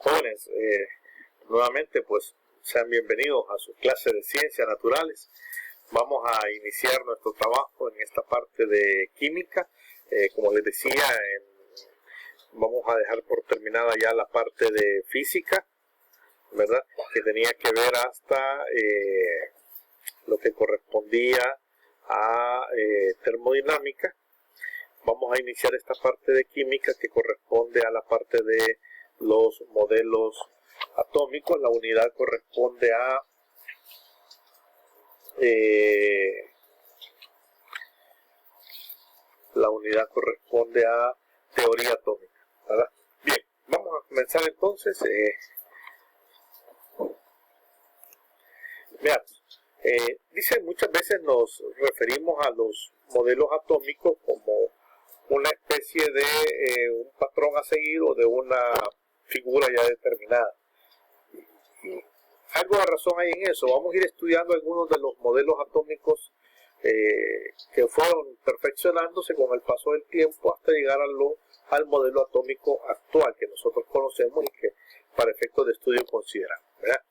Jóvenes, nuevamente pues sean bienvenidos a su clase de ciencias naturales. Vamos a iniciar nuestro trabajo en esta parte de química. Como les decía, vamos a dejar por terminada ya la parte de física, ¿verdad? Que tenía que ver hasta lo que correspondía a termodinámica. Vamos a iniciar esta parte de química que corresponde a la parte de los modelos atómicos. La unidad corresponde a teoría atómica, ¿verdad? Bien, vamos a comenzar entonces. Veamos. Dice, muchas veces nos referimos a los modelos atómicos como una especie de un patrón a seguir o de una figura ya determinada. Y algo de razón hay en eso. Vamos a ir estudiando algunos de los modelos atómicos que fueron perfeccionándose con el paso del tiempo hasta llegar al modelo atómico actual que nosotros conocemos y que para efectos de estudio consideramos, ¿verdad?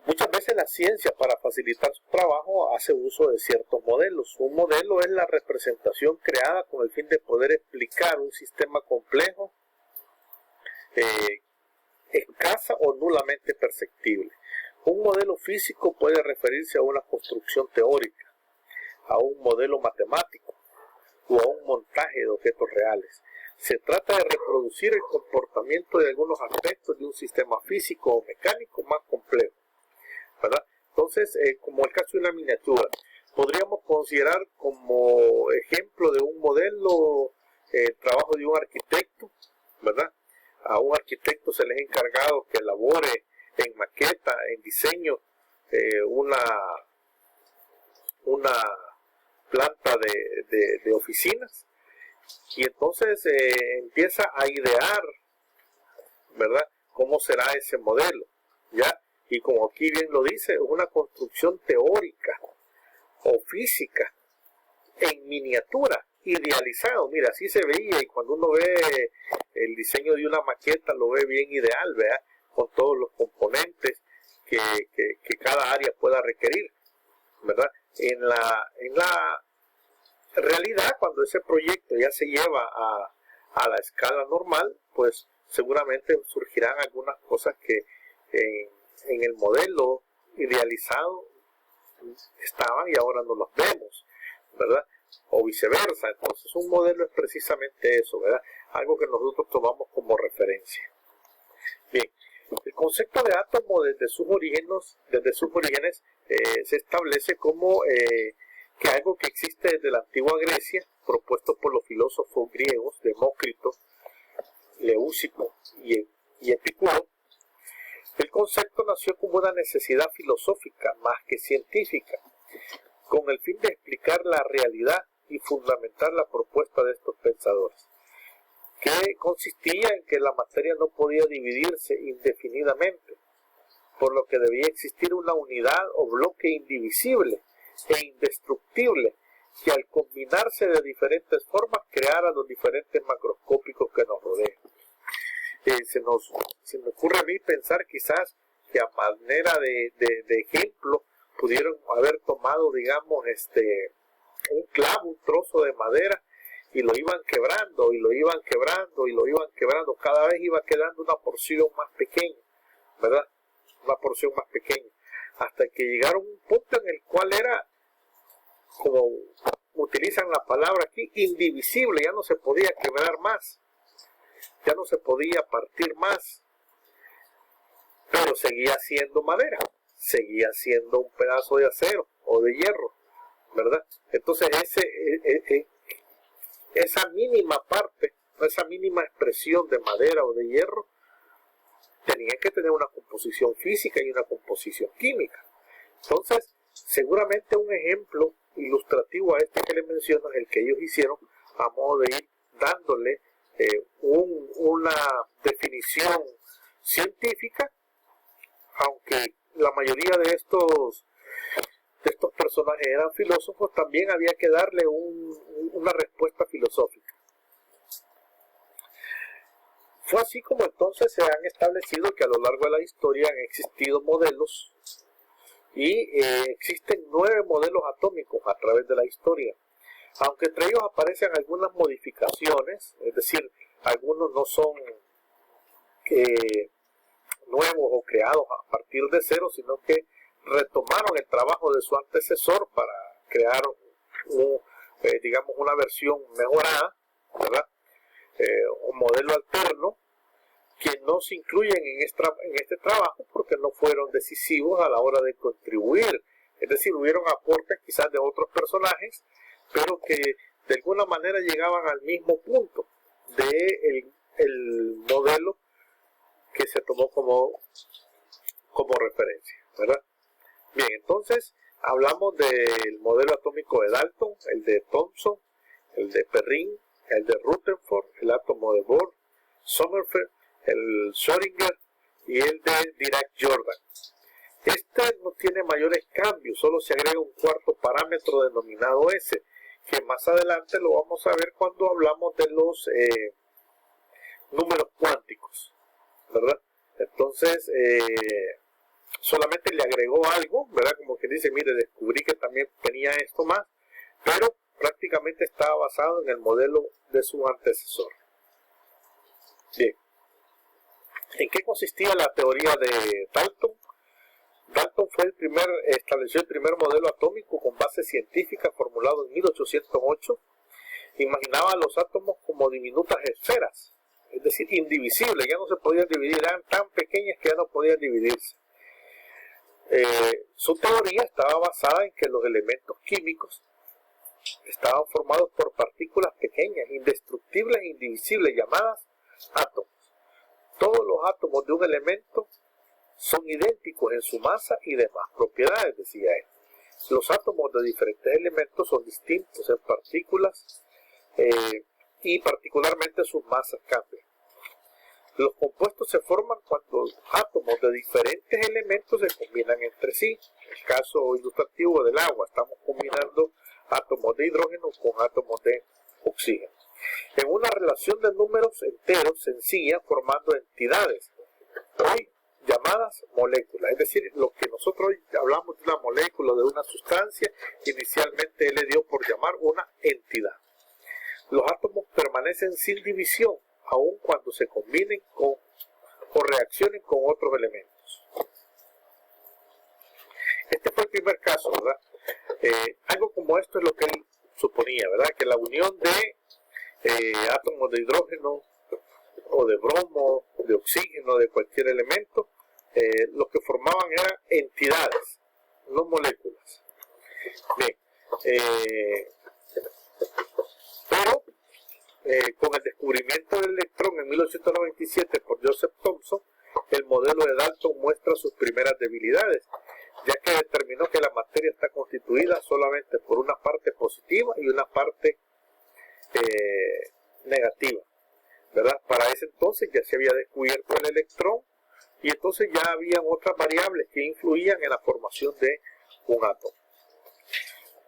Muchas veces la ciencia, para facilitar su trabajo, hace uso de ciertos modelos. Un modelo es la representación creada con el fin de poder explicar un sistema complejo, escasa o nulamente perceptible. Un modelo físico puede referirse a una construcción teórica, a un modelo matemático o a un montaje de objetos reales. Se trata de reproducir el comportamiento de algunos aspectos de un sistema físico o mecánico más complejo, ¿verdad? Entonces, como el caso de una miniatura, podríamos considerar como ejemplo de un modelo el trabajo de un arquitecto, ¿verdad? A un arquitecto se le ha encargado que elabore en maqueta, en diseño, una planta de oficinas, y entonces empieza a idear, ¿verdad?, cómo será ese modelo, ¿ya? Y como aquí bien lo dice, es una construcción teórica o física en miniatura, idealizado. Mira, así se veía, y cuando uno ve el diseño de una maqueta lo ve bien ideal, ¿verdad?, con todos los componentes que cada área pueda requerir, ¿verdad? En la realidad, cuando ese proyecto ya se lleva a la escala normal, pues seguramente surgirán algunas cosas que en el modelo idealizado estaban y ahora no los vemos, ¿verdad? O viceversa. Entonces un modelo es precisamente eso, ¿verdad? Algo que nosotros tomamos como referencia. Bien, el concepto de átomo desde sus orígenes se establece como que algo que existe desde la antigua Grecia, propuesto por los filósofos griegos Demócrito, Leúsico y Epicuro. El concepto nació como una necesidad filosófica más que científica, con el fin de explicar la realidad y fundamentar la propuesta de estos pensadores, que consistía en que la materia no podía dividirse indefinidamente, por lo que debía existir una unidad o bloque indivisible e indestructible que al combinarse de diferentes formas creara los diferentes macroscópicos que nos rodean. Se me ocurre a mí pensar quizás que a manera de ejemplo pudieron haber tomado, digamos, un clavo, un trozo de madera, y lo iban quebrando, y lo iban quebrando, y lo iban quebrando. Cada vez iba quedando una porción más pequeña, ¿verdad? Una porción más pequeña. Hasta que llegaron a un punto en el cual era, como utilizan la palabra aquí, indivisible. Ya no se podía quebrar más. Ya no se podía partir más. Pero seguía siendo madera. Seguía siendo un pedazo de acero o de hierro, ¿verdad? Entonces esa mínima parte, esa mínima expresión de madera o de hierro, tenía que tener una composición física y una composición química. Entonces, seguramente un ejemplo ilustrativo a este que les menciono es el que ellos hicieron, a modo de ir dándole una definición científica, aunque la mayoría de estos personajes eran filósofos, también había que darle una respuesta filosófica. Fue así como entonces se han establecido que a lo largo de la historia han existido modelos y existen 9 modelos atómicos a través de la historia, aunque entre ellos aparecen algunas modificaciones, es decir, algunos no son nuevos o creados a partir de cero, sino que retomaron el trabajo de su antecesor para crear digamos una versión mejorada, ¿verdad? Un modelo alterno que no se incluyen en este trabajo porque no fueron decisivos a la hora de contribuir. Es decir, hubieron aportes quizás de otros personajes, pero que de alguna manera llegaban al mismo punto de el modelo que se tomó como referencia, ¿verdad? Bien, entonces hablamos del modelo atómico de Dalton, el de Thomson, el de Perrin, el de Rutherford, el átomo de Bohr, Sommerfeld, el Schrödinger y el de Dirac-Jordan. Este no tiene mayores cambios, solo se agrega un cuarto parámetro denominado S, que más adelante lo vamos a ver cuando hablamos de los números cuánticos, ¿verdad? Entonces, solamente le agregó algo, ¿verdad? Como que dice, mire, descubrí que también tenía esto más, pero prácticamente estaba basado en el modelo de su antecesor. Bien. ¿En qué consistía la teoría de Dalton? Dalton estableció el primer modelo atómico con base científica formulado en 1808. Imaginaba los átomos como diminutas esferas, es decir, indivisibles, ya no se podían dividir, eran tan pequeñas que ya no podían dividirse. Su teoría estaba basada en que los elementos químicos estaban formados por partículas pequeñas, indestructibles e indivisibles, llamadas átomos. Todos los átomos de un elemento son idénticos en su masa y demás propiedades, decía él. Los átomos de diferentes elementos son distintos en partículas y particularmente sus masas cambian. Los compuestos se forman cuando átomos de diferentes elementos se combinan entre sí. El caso ilustrativo del agua, estamos combinando átomos de hidrógeno con átomos de oxígeno. En una relación de números enteros sencilla, formando entidades, hoy llamadas moléculas. Es decir, lo que nosotros hoy hablamos de una molécula, de una sustancia, inicialmente él le dio por llamar una entidad. Los átomos permanecen sin división, aun cuando se combinen o reaccionen con otros elementos. Este fue el primer caso, ¿verdad? Algo como esto es lo que él suponía, ¿verdad? Que la unión de átomos de hidrógeno o de bromo, de oxígeno, de cualquier elemento, lo que formaban eran entidades, no moléculas. Bien, pero con el descubrimiento del electrón en 1897 por Joseph Thomson, el modelo de Dalton muestra sus primeras debilidades, ya que determinó que la materia está constituida solamente por una parte positiva y una parte negativa, ¿verdad? Para ese entonces ya se había descubierto el electrón y entonces ya habían otras variables que influían en la formación de un átomo.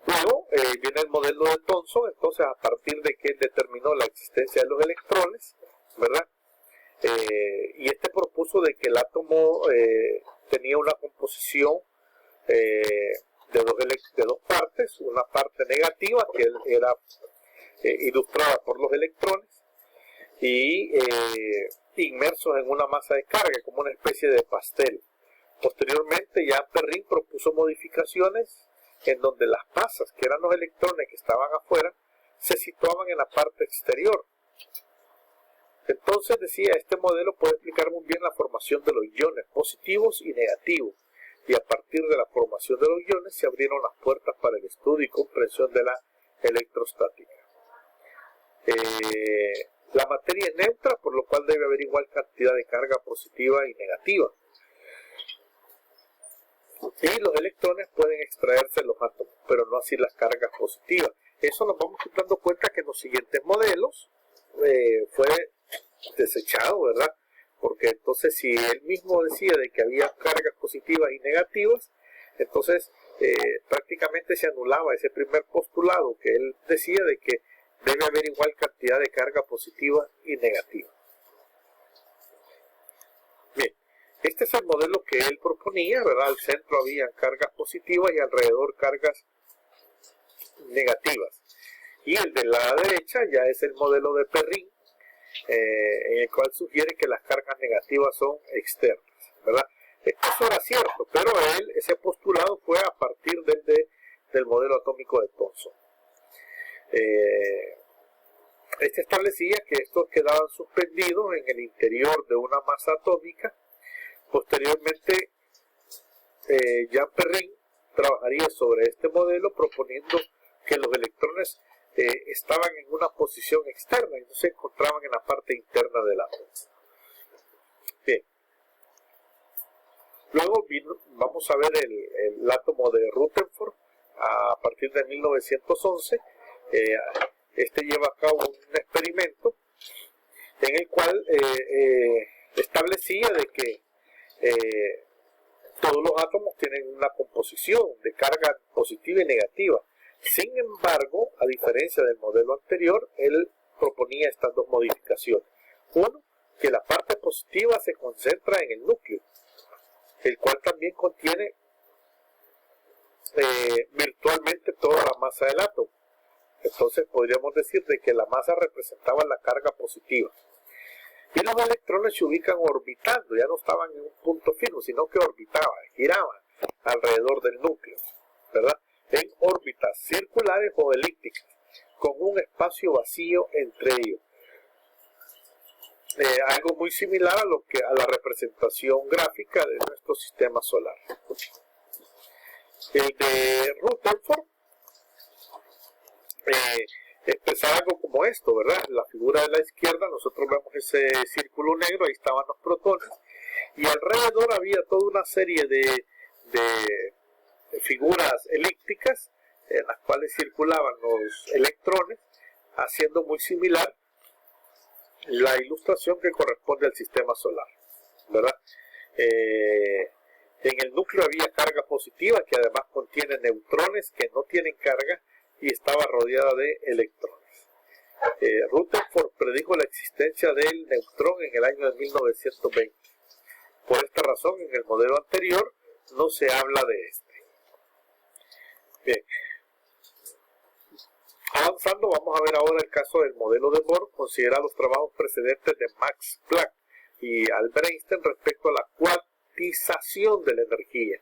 Luego viene el modelo de Thomson, entonces a partir de que determinó la existencia de los electrones, ¿verdad? Y este propuso de que el átomo tenía una composición de dos partes, una parte negativa que era ilustrada por los electrones y inmersos en una masa de carga, como una especie de pastel. Posteriormente ya Perrin propuso modificaciones en donde las masas, que eran los electrones que estaban afuera, se situaban en la parte exterior. Entonces decía, este modelo puede explicar muy bien la formación de los iones positivos y negativos, y a partir de la formación de los iones se abrieron las puertas para el estudio y comprensión de la electrostática. La materia es neutra, por lo cual debe haber igual cantidad de carga positiva y negativa. Y los electrones pueden extraerse de los átomos, pero no así las cargas positivas. Eso nos vamos dando cuenta que en los siguientes modelos fue desechado, ¿verdad? Porque entonces si él mismo decía de que había cargas positivas y negativas, entonces prácticamente se anulaba ese primer postulado que él decía de que debe haber igual cantidad de carga positiva y negativa. Este es el modelo que él proponía, ¿verdad? Al centro había cargas positivas y alrededor cargas negativas. Y el de la derecha ya es el modelo de Perrin, en el cual sugiere que las cargas negativas son externas, ¿verdad? Eso era cierto, pero ese postulado fue a partir del modelo atómico de Thomson. Este establecía que estos quedaban suspendidos en el interior de una masa atómica. Posteriormente, Jean Perrin trabajaría sobre este modelo proponiendo que los electrones estaban en una posición externa y no se encontraban en la parte interna del átomo. Bien. Luego vamos a ver el átomo de Rutherford a partir de 1911. Este lleva a cabo un experimento en el cual establecía de que todos los átomos tienen una composición de carga positiva y negativa. Sin embargo, a diferencia del modelo anterior, él proponía estas dos modificaciones. Uno, que la parte positiva se concentra en el núcleo, el cual también contiene virtualmente toda la masa del átomo. Entonces podríamos decir de que la masa representaba la carga positiva. Y los electrones se ubican orbitando, ya no estaban en un punto fijo, sino que orbitaban, giraban alrededor del núcleo, ¿verdad? En órbitas circulares o elípticas, con un espacio vacío entre ellos. Algo muy similar a la representación gráfica de nuestro sistema solar. El de Rutherford expresaba algo como esto, ¿verdad? En la figura de la izquierda nosotros vemos ese círculo negro, ahí estaban los protones, y alrededor había toda una serie de figuras elípticas en las cuales circulaban los electrones, haciendo muy similar la ilustración que corresponde al sistema solar, ¿verdad? En el núcleo había carga positiva que además contiene neutrones que no tienen carga y estaba rodeada de electrones. Rutherford predijo la existencia del neutrón en el año de 1920. Por esta razón, en el modelo anterior no se habla de este. Bien. Avanzando, vamos a ver ahora el caso del modelo de Bohr. Considera los trabajos precedentes de Max Planck y Albert Einstein respecto a la cuantización de la energía.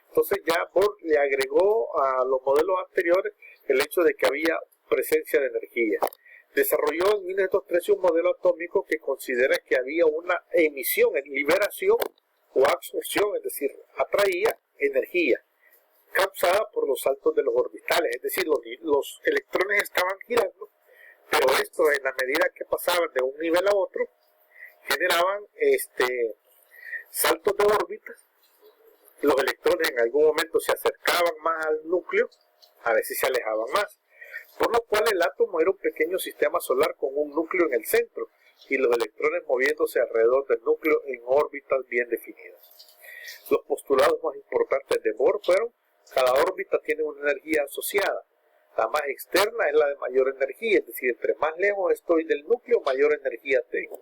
Entonces ya Bohr le agregó a los modelos anteriores el hecho de que había presencia de energía. Desarrolló en 1913 un modelo atómico que considera que había una emisión, liberación o absorción, es decir, atraía energía causada por los saltos de los orbitales, es decir, los electrones estaban girando, pero esto en la medida que pasaban de un nivel a otro, generaban saltos de órbitas. Los electrones en algún momento se acercaban más al núcleo, a veces se alejaban más, por lo cual el átomo era un pequeño sistema solar con un núcleo en el centro y los electrones moviéndose alrededor del núcleo en órbitas bien definidas. Los postulados más importantes de Bohr fueron: cada órbita tiene una energía asociada. La más externa es la de mayor energía, es decir, entre más lejos estoy del núcleo, mayor energía tengo.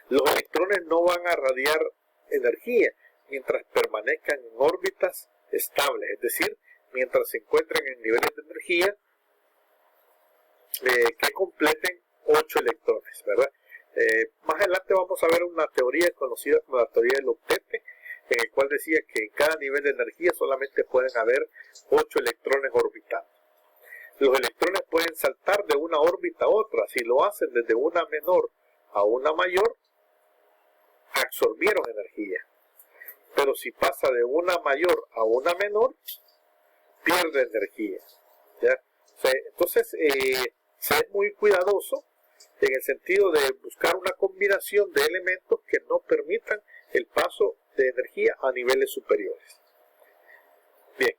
Los electrones no van a radiar energía mientras permanezcan en órbitas estables, es decir, mientras se encuentren en niveles de energía que completen 8 electrones, ¿verdad? Más adelante vamos a ver una teoría conocida como la teoría del octete, en el cual decía que en cada nivel de energía solamente pueden haber 8 electrones orbitando. Los electrones pueden saltar de una órbita a otra. Si lo hacen desde una menor a una mayor, absorbieron energía. Pero si pasa de una mayor a una menor, pierde energía, ¿ya? Entonces, se es muy cuidadoso en el sentido de buscar una combinación de elementos que no permitan el paso de energía a niveles superiores. Bien,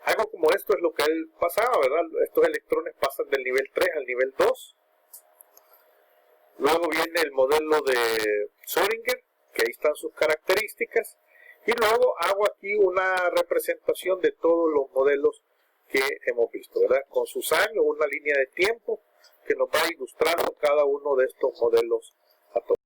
algo como esto es lo que él pasaba, ¿verdad? Estos electrones pasan del nivel 3 al nivel 2. Luego viene el modelo de Schrödinger, que ahí están sus características, y luego hago aquí una representación de todos los modelos que hemos visto, ¿verdad? Con sus años, una línea de tiempo que nos va ilustrando cada uno de estos modelos atómicos.